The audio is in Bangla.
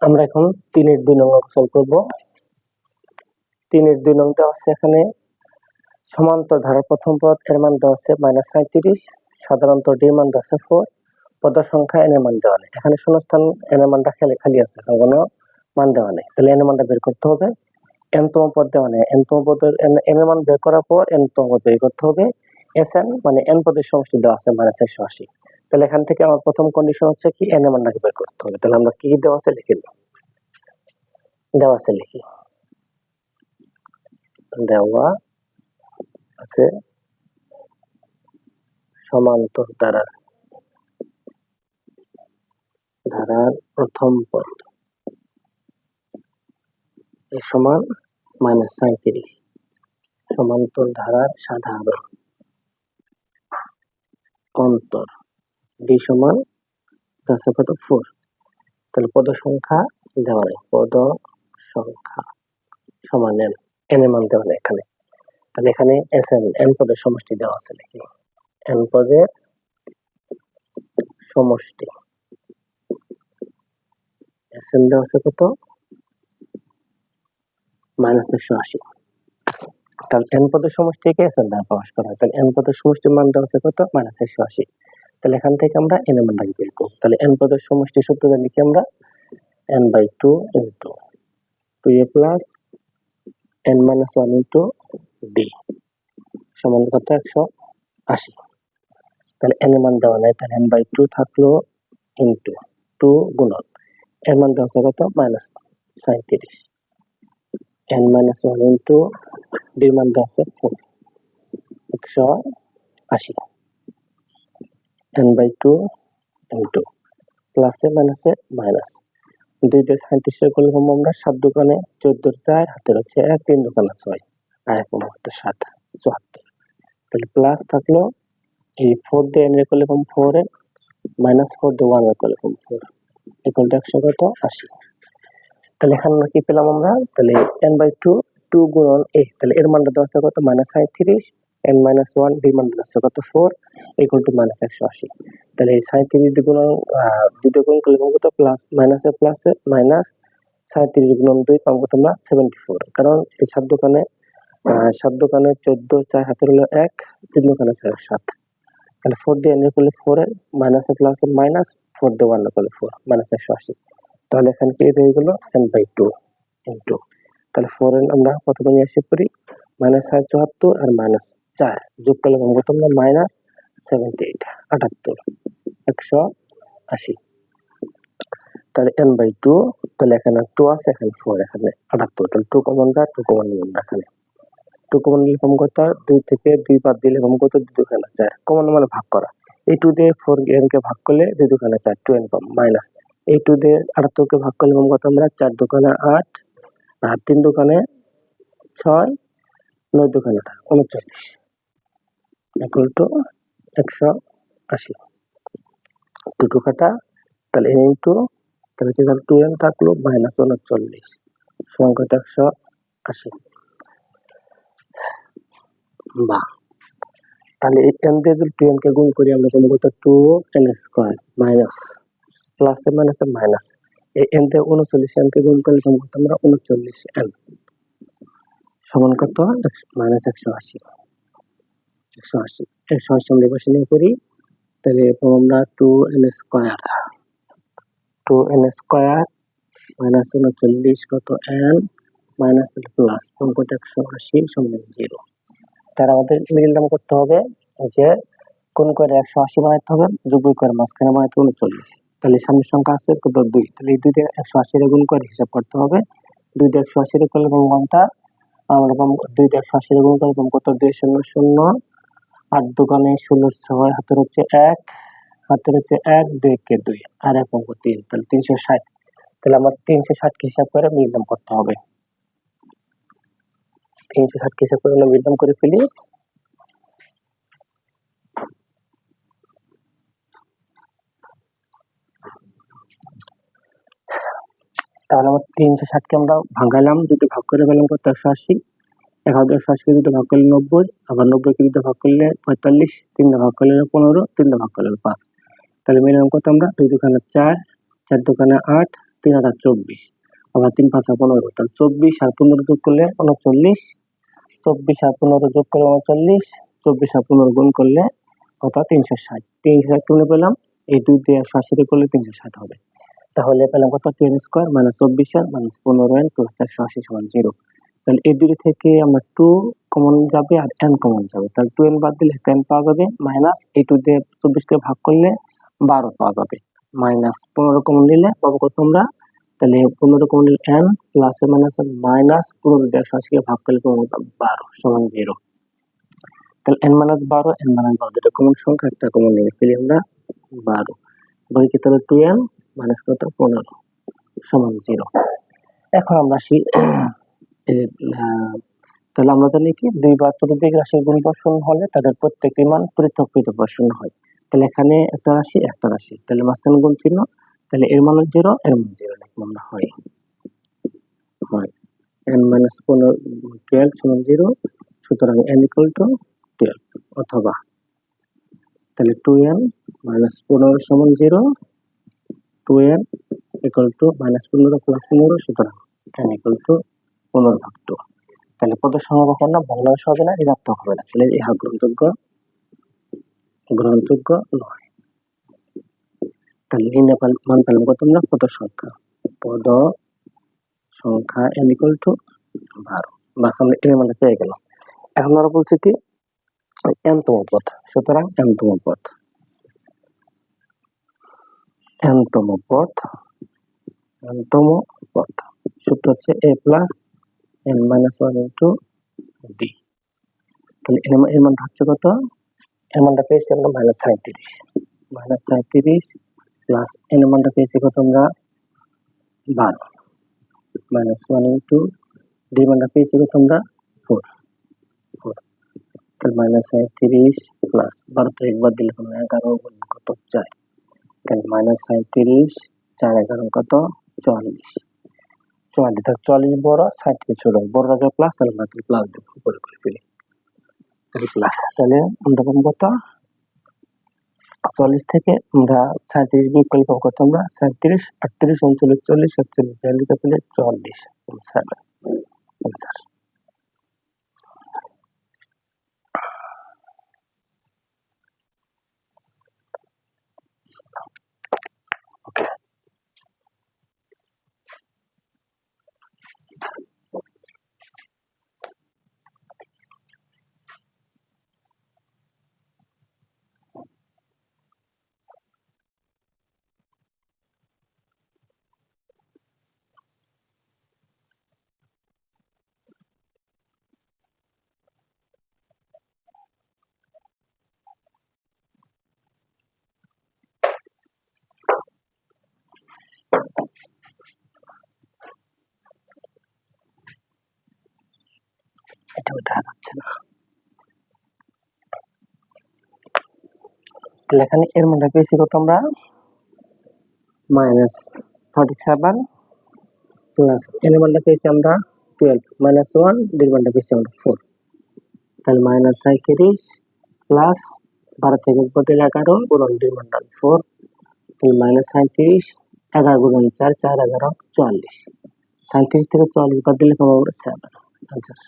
আমরা এখন 3 এর 2 নং অঙ্ক সলভ করব। 3 এর 2 নং দেওয়া আছে এখানে সমান্তর ধারার প্রথম পদ এর মান দেওয়া আছে -37, সাধারণত d এর মান দেওয়া আছে 4, পদ সংখ্যা n এর মান দেওয়া নেই। এখানে শূন্যস্থান n এর মানটা খালি আছে, কোনো মান দেওয়া নেই। তাহলে n এর মানটা বের করতে হবে। n তম পদ দেওয়া নেই, n তম পদের n এর মান বের করার পর n তম পদ বের করতে হবে। Sn মানে n পদের সমষ্টি দেওয়া আছে -180। তাহলে এখান থেকে আমার প্রথম কন্ডিশন হচ্ছে কি n এর মানটাকে বের করতে হবে। তাহলে আমরা কি দেওয়া আছে লিখে দিই। দেওয়া আছে লিখি, দেওয়া আছে সমান্তর ধারার প্রথম পদ এ সমান -37, সমান্তর ধারার সাধারণ অন্তর d সমান 4। তাহলে পদ সংখ্যা দেওয়া নেই, পদ সংখ্যা সমান n, n এর মান দেওয়া নেই এখানে। তাহলে এখানে Sn n পদের সমষ্টি দেওয়া আছে নাকি, n পদের সমষ্টি Sn দেওয়া আছে কত -180। তাহলে n পদের সমষ্টিকে Sn দ্বারা প্রকাশ করা হয়। তাহলে n পদের সমষ্টির মান দেওয়া আছে কত -180। তাহলে এখান থেকে আমরা n এর মানটাকে বের করব। তাহলে n পদের সমষ্টি সূত্রটা লিখি আমরা n/2 into 2a plus n-1 into d সমান কত 180। তাহলে n এর মান দেওয়া নাই, তাহলে n/2 থাকলো into 2 গুণন এর মান দেওয়া আছে কত -37, n-1 into d মান দেওয়া আছে 4, 180 n/2 into প্লাসে মাইনাসে মাইনাস 2 দিয়ে 37 করলে আমরা 7 দোকানে 14 4 হাতের হচ্ছে 1, 3 দোকানে 6 আর 1 হচ্ছে 7, 74। তাহলে প্লাস থাকলো এই 4 দিয়ে n করলে 4 এর -4 দিয়ে 1 করলে 4 ইকুয়াল টু 180। তাহলে এখানে আমরা কি পেলাম আমরা, তাহলে n/2 2 গুণন a, তাহলে এর মানটা দেওয়া আছে কত -37, n-1 d মান দেওয়া আছে কত 4 ইকুয়াল টু -180। তাহলে এই 37 দিয়ে গুণন 2 দিয়ে গুণ করলে কত প্লাস মাইনাসে প্লাসে -37 গুণন 2 পাবো কত আমরা 74। কারণ এই 7 দোকানে 14 4 হাতের হলো 1, 3 দোকানে 4 7। তাহলে 4 দিয়ে n করলে 4 এর মাইনাসে প্লাসে মাইনাস 4 দিয়ে 1 করলে 4 -180। তাহলে এখানে কি হয়ে গেল n/2 ইনটু, তাহলে 4 এর আমরা কত নিয়ে আসি করি -74 আর -4 যোগ করলে কত আমরা -78 78 180। তাহলে n/2, তাহলে এখানে 2 আছে এখানে 4 এখানে 78, তাহলে 2 কমন যায় 2 কমন নিলাম এখানে 2 কমন নিলে কত 2 থেকে 2 বাদ দিলে কত 2 দুখানে 4 কমন মানে ভাগ করা। এই 2 দিয়ে 4 n কে ভাগ করলে 2 দুখানে 4 2n পাবো মাইনাস এই 2 দিয়ে 78 কে ভাগ করলে কত আমরা 4 দুখানে 8 আর 3 দুখানে 6 9 দুখানে 39 ইকুয়াল টু 180। 2 কাটা, তাহলে n ইনটু, তাহলে কি হলো 2n থাকলো -39 সমান কত 180। বাহ, তাহলে এই n দিয়ে যদি 2n কে গুণ করি আমরা কত 2n² মাইনাস প্লাসে মাইনাসে মাইনাস এই n দিয়ে 39 n কে গুণ করলে কত আমরা 39n সমান কত -180। 180 আমরা বসে নিয়ে করি, তাহলে আমরা 2n² মাইনাস 39 কত n মাইনাস প্লাস কত 180 সমান 0। তার আমাদের মিডল টার্ম করতে হবে, যে কোন করে 180 বানাইতে হবে, যোগ করে মাঝখানে বানাইতে 39। তাহলে সামনের সংখ্যা আছে কত 2, তাহলে এই 2 দিয়ে 180 এর গুণ করে হিসাব করতে হবে। 2 দিয়ে 180 এর করলে কোনটা আমরা 2 দিয়ে 180 এর গুণ করলে কত 2 0 0 8 দোকানে 16 6 হাতের হচ্ছে 1 হাতের হচ্ছে 1 2 কে 2 আর 1 3, তাহলে 360। তাহলে আমরা 360 কে হিসাব করে মিডল করতে হবে। 360 কে হিসাব করে আমরা মিডল করে ফেলি। তাহলে আমরা 360 কে আমরা ভাঙালাম, দুটো ভাগ করে পেলাম কত 180। 180 কে দুটো ভাগ করলে 90, আবার 90 কে দুটো ভাগ করলে 45, 3 ভাগ করলে 15, 3 ভাগ করলে 5। তাহলে মিলাম কত আমরা 2 দুখানে 4 4 দুখানে 8 3 আর 24, আবার 3 5 15, তাহলে 24 আর 15 যোগ করলে 39, 24 আর 15 যোগ করলে 39, 24 আর 15 গুণ করলে কত? 360, 360 তুলে পেলাম, এই 2 দিয়ে 180 করলে 360 হবে। তাহলে পেলাম কত? 10 স্কোয়ার মাইনাস 24 আর মাইনাস 15 প্লাস 180 সমান 0। তাহলে এই দুটি থেকে আমরা 2 কমন যাবে আর n কমন যাবে, তাহলে 2n বাদ দিলে 10 পাওয়া যাবে, মাইনাস এই 2 দিয়ে 24 কে ভাগ করলে 12 পাওয়া যাবে, মাইনাস 15 কমন নিলে পাবো কত আমরা? তাহলে 15 কমন নিলে n প্লাস মাইনাস মাইনাস 15 দিয়ে 180 কে ভাগ করলে পাবো 12 সমান 0। তাহলে n মাইনাস 12, n মাইনাস 12 দুটো কমন সংখ্যা, একটা কমন নিলে পেলে আমরা 12। বলি কি তাহলে 2n মাইনাস কত? 15 সমান 0। এখন আমরা আসি তাহলে আমরা জানি কি 2 বা ততোধিক রাশির গুণফল শূন্য হলে তাদের প্রত্যেকটি মান পৃথক পৃথক শূন্য হয়। তাহলে এখানে একটা রাশি, তাহলে মাঝখানে গুণ চিহ্ন, তাহলে এর মান 0, এর মান 0 লিখবো আমরা, হয় n মাইনাস 12 সমান 0, সুতরাং n ইকুয়াল টু 12, অথবা তাহলে 2n মাইনাস 15 সমান 0, 2n equal to minus 15 plus 15, সুতরাং n ইকুয়াল টু 15/2। তাহলে প্রদত্ত সংখ্যা কখন না ভগ্নাংশ হবে না, ঋণাত্মক হবে না, তাহলে ইহা গ্রহণযোগ্য নয়। তাহলে মান পেলাম কত? আমরা পদ সংখ্যা n ইকুয়াল টু 12, বাস আমরা এর মানে পেয়ে গেলাম। এখন আমরা বলছি কি n-তম পদ, সুতরাং n-তম পদ সূত্র হচ্ছে a plus n minus 1 into d। তাহলে এর মানটা হচ্ছে কত? এর মানটা পেয়েছি আমরা -37 প্লাস n এর মানটা পেয়েছি কত আমরা? 12 মাইনাস 1 ইন্টু d মানটা পেয়েছি কত আমরা? 4। তাহলে -37 প্লাস 12 থেকে একবার দিলে 11 গুণ কত? 4। তাহলে -37 4 11 কত? 44। 44 বড়, 37 ছোট, বড় আগে প্লাস, তাহলে আমরা প্লাস দেব, উপরে করে ফেলি, তাহলে প্লাস। তাহলে আমরা পাবো কত? 44 থেকে আমরা 37 বিয়োগ করলে পাবো কত আমরা? 37, 38, 39, 40, 47, 42, 44, 7 आंसर। ओके এটা দেখা যাচ্ছে না, তাহলে এখানে এর মানটা পেয়েছি কত আমরা? -37 প্লাস এর মানটা পেয়েছি আমরা 12 মাইনাস 1, এর মানটা পেয়েছি আমরা 4। তাহলে -37 প্লাস 12 থেকে বদলে 11 গুণন এর মানটা 4, তাহলে -37 11 গুণন 4, 4 11 44। 37 থেকে 44 বাদ দিলে পাবো আমরা 7 आंसर।